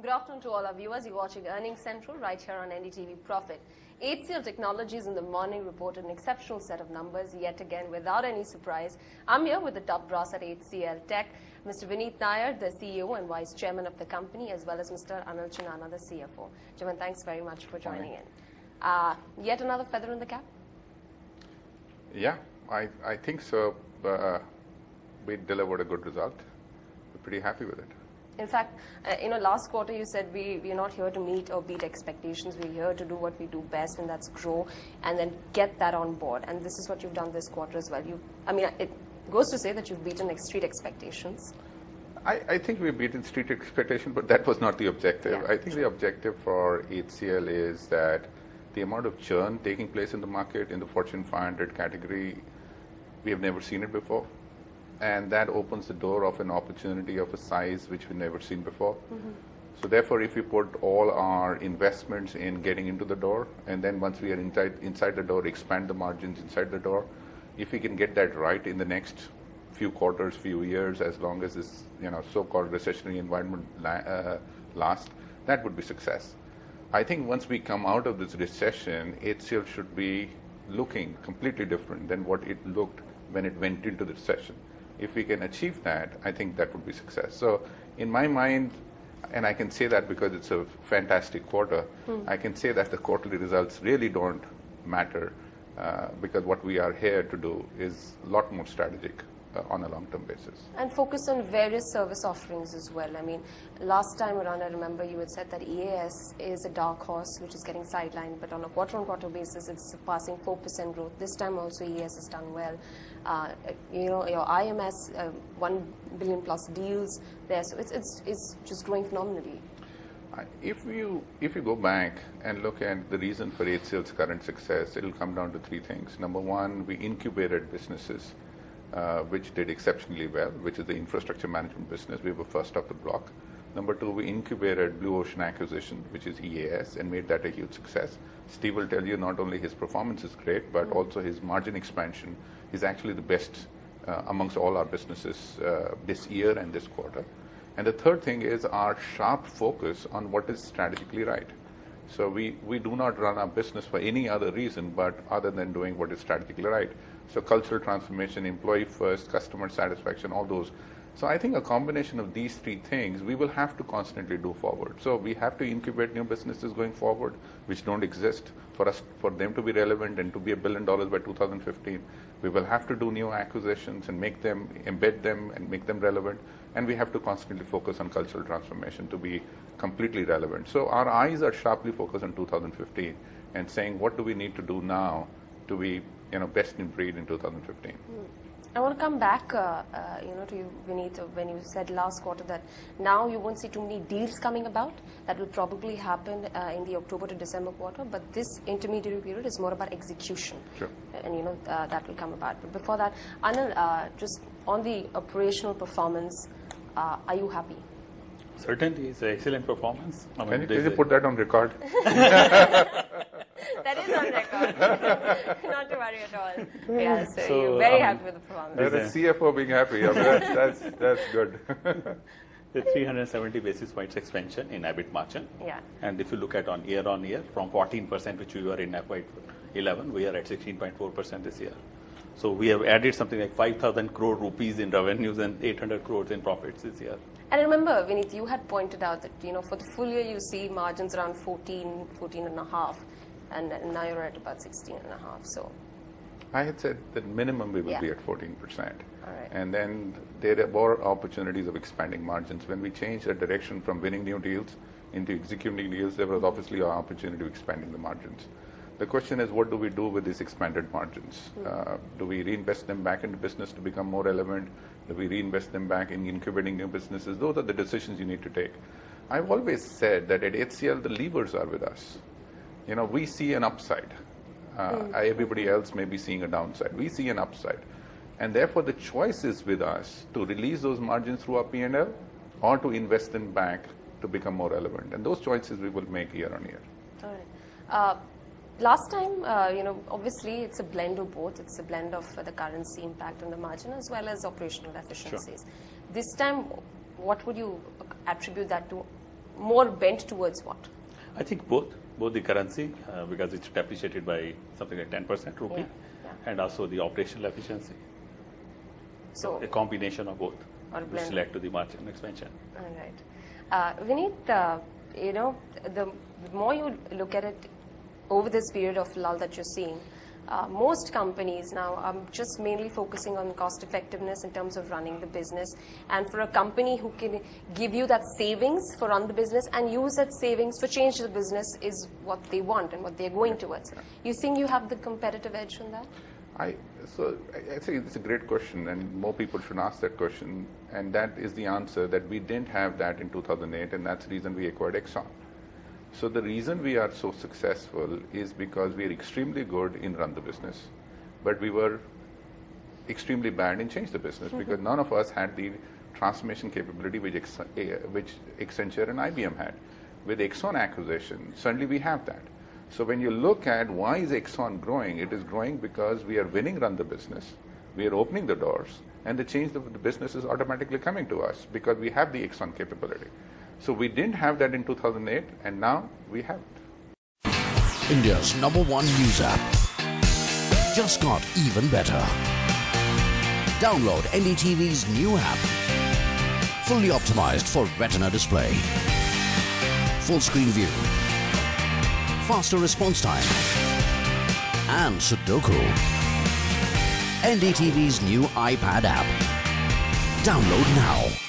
Good afternoon to all our viewers. You're watching Earnings Central right here on NDTV Profit. HCL Technologies in the morning reported an exceptional set of numbers, yet again without any surprise. I'm here with the top brass at HCL Tech, Mr. Vineet Nayar, the CEO and Vice Chairman of the company, as well as Mr. Anil, the CFO. Gentlemen, thanks very much for joining in. Yet another feather in the cap? Yeah, I think so. We delivered a good result. We're pretty happy with it. In fact, last quarter you said we're not here to meet or beat expectations. We're here to do what we do best, and that's grow and then get that on board. And this is what you've done this quarter as well. It goes to say that you've beaten street expectations. I think we've beaten street expectations, but that was not the objective. Yeah. I think the objective for HCL is that the amount of churn taking place in the market in the Fortune 500 category, we have never seen it before. And that opens the door of an opportunity of a size which we've never seen before. Mm-hmm. So therefore, if we put all our investments in getting into the door, and then once we are inside the door, expand the margins inside the door, if we can get that right in the next few quarters, few years, as long as this so-called recessionary environment lasts, that would be success. I think once we come out of this recession, HCL should be looking completely different than what it looked when it went into the recession. If we can achieve that, I think that would be success. So in my mind, and I can say that because it's a fantastic quarter, I can say that the quarterly results really don't matter because what we are here to do is a lot more strategic on a long-term basis. And focus on various service offerings as well. I mean, last time around, I remember you had said that EAS is a dark horse which is getting sidelined, but on a quarter-on-quarter basis, it's surpassing 4% growth. This time also, EAS has done well. Your IMS, 1 billion plus deals there, so it's just growing phenomenally. If you go back and look at the reason for HCL's current success, it'll come down to three things. Number one, we incubated businesses which did exceptionally well, which is the infrastructure management business. We were first off the block. Number two, we incubated Blue Ocean acquisition, which is EAS, and made that a huge success. Steve will tell you not only his performance is great, but also his margin expansion is actually the best amongst all our businesses this year and this quarter. And the third thing is our sharp focus on what is strategically right. So we do not run our business for any other reason, but other than doing what is strategically right. So cultural transformation, employee first, customer satisfaction, all those. So I think a combination of these three things, we will have to constantly do forward. So we have to incubate new businesses going forward, which don't exist for them to be relevant and to be $1 billion by 2015. We will have to do new acquisitions and embed them and make them relevant. And we have to constantly focus on cultural transformation to be completely relevant. So our eyes are sharply focused on 2015 and saying, what do we need to do now to be best in breed in 2015. I want to come back to you, Vineet, when you said last quarter that now you won't see too many deals coming about. That will probably happen in the October to December quarter, but this intermediary period is more about execution. Sure. And that will come about. But before that, Anil, just on the operational performance, are you happy? Certainly, it's an excellent performance. Can you put that on record? That is on record. Not to worry at all. Yeah, so you're very happy with the performance. The CFO being happy, that's good. The 370 basis points expansion in EBIT margin. Yeah. And if you look at on year, from 14%, which we were in FY11, we are at 16.4% this year. So we have added something like 5,000 crore rupees in revenues and 800 crores in profits this year. And I remember, Vineet, you had pointed out that, for the full year, you see margins around 14 and a half. And now you're at about 16 and a half. So I had said that minimum we will be at 14%. All right. And then there are more opportunities of expanding margins. When we changed the direction from winning new deals into executing deals, there was obviously an opportunity of expanding the margins. The question is, what do we do with these expanded margins? Do we reinvest them back into business to become more relevant? Do we reinvest them back in incubating new businesses? Those are the decisions you need to take. I've always said that at HCL, the levers are with us. We see an upside. Everybody else may be seeing a downside. We see an upside. And therefore, the choice is with us to release those margins through our P&L or to invest them back to become more relevant. And those choices we will make year on year. All right. Last time, obviously it's a blend of both. It's a blend of the currency impact on the margin as well as operational efficiencies. Sure. This time, what would you attribute that to more bent towards what? I think both the currency, because it's depreciated by something like 10% rupee, and also the operational efficiency. So a combination of both, which led to the margin expansion. All right. Vineet, you know, the more you look at it over this period of lull that you're seeing, most companies now are just mainly focusing on cost effectiveness in terms of running the business. And for a company who can give you that savings for run the business and use that savings for change the business is what they want and what they're going towards. You think you have the competitive edge on that? I think it's a great question, and more people should ask that question. And that is the answer, that we didn't have that in 2008, and that's the reason we acquired Exxon. So the reason we are so successful is because we are extremely good in run the business, but we were extremely bad in change the business because none of us had the transformation capability which Accenture and IBM had. With Exxon acquisition, suddenly we have that. So when you look at why is Exxon growing, it is growing because we are winning run the business, we are opening the doors, and the change of the business is automatically coming to us because we have the Exxon capability. So we didn't have that in 2008, and now we have it. India's #1 news app just got even better. Download NDTV's new app. Fully optimized for retina display. Full screen view. Faster response time. And Sudoku. NDTV's new iPad app. Download now.